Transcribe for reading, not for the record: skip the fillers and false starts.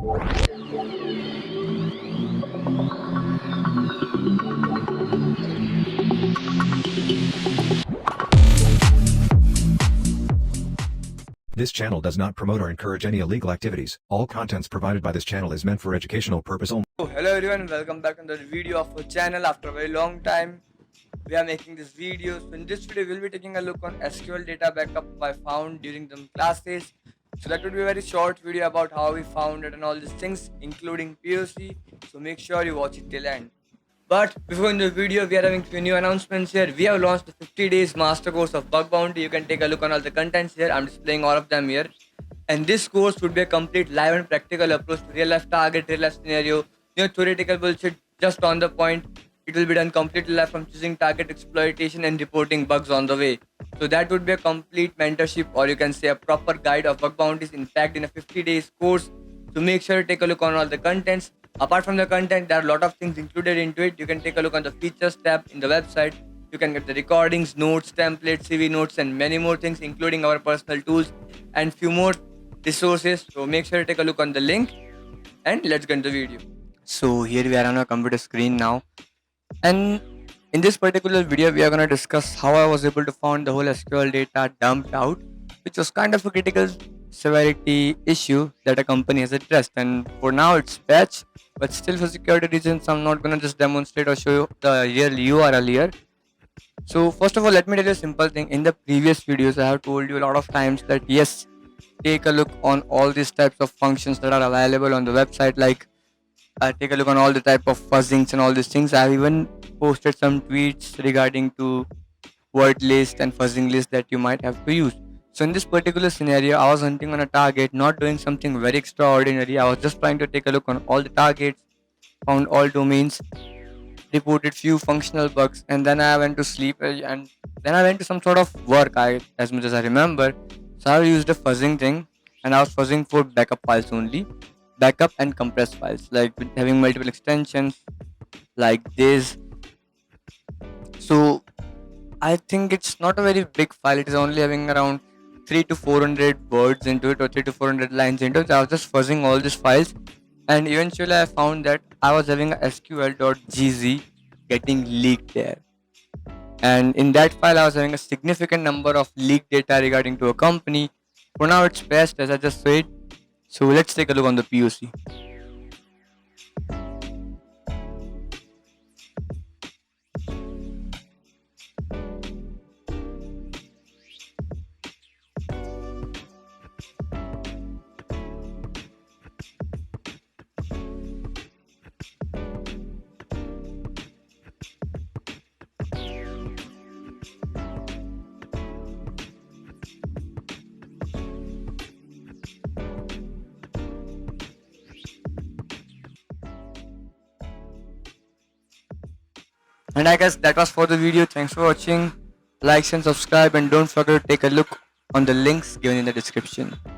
This channel does not promote or encourage any illegal activities. All contents provided by this channel is meant for educational purpose only. Hello everyone, welcome back to the video of our channel. After a very long time we are making this video. So in this video we'll be taking a look on SQL data backup I found during some classes. So that would be a very short video about how we found it and all these things, including POC. So make sure you watch it till end. But before in the video, we are having few new announcements here. We have launched the 50 days master course of bug bounty. You can take a look on all the contents here. I'm displaying all of them here. And this course would be a complete live and practical approach to real life target, real life scenario. Theoretical bullshit just on the point. It will be done completely live from choosing target exploitation and reporting bugs on the way. So that would be a complete mentorship, or you can say a proper guide of bug bounties, in fact, in a 50 days course. So make sure to take a look on all the contents. Apart from the content, there are a lot of things included into it. You can take a look on the features tab in the website. You can get the recordings, notes, templates, CV notes, and many more things, including our personal tools and few more resources. So make sure to take a look on the link, and let's get into the video. So here we are on our computer screen now, and in this particular video we are going to discuss how I was able to find the whole SQL data dumped out, which was kind of a critical severity issue that a company has addressed, and for now it's patched, but still for security reasons I'm not going to just demonstrate or show you the real URL here. So first of all, let me tell you a simple thing. In the previous videos I have told you a lot of times that yes, take a look on all these types of functions that are available on the website, like take a look on all the type of fuzzings and all these things. I have even posted some tweets regarding to word list and fuzzing list that you might have to use. So in this particular scenario, I was hunting on a target, not doing something very extraordinary. I was just trying to take a look on all the targets, found all domains, reported few functional bugs, and then I went to sleep, and then I went to some sort of work, as much as I remember. So I used a fuzzing thing, and I was fuzzing for backup files only, backup and compressed files, like with having multiple extensions like this. So I think it's not a very big file. It is only having around 3 to 400 words into it, or 3 to 400 lines into it. So I was just fuzzing all these files, and eventually I found that I was having a SQL.gz getting leaked there. And in that file I was having a significant number of leaked data regarding to a company. For now it's patched, as I just said. So let's take a look on the POC. And I guess that was for the video. Thanks for watching. Like and subscribe, and don't forget to take a look on the links given in the description.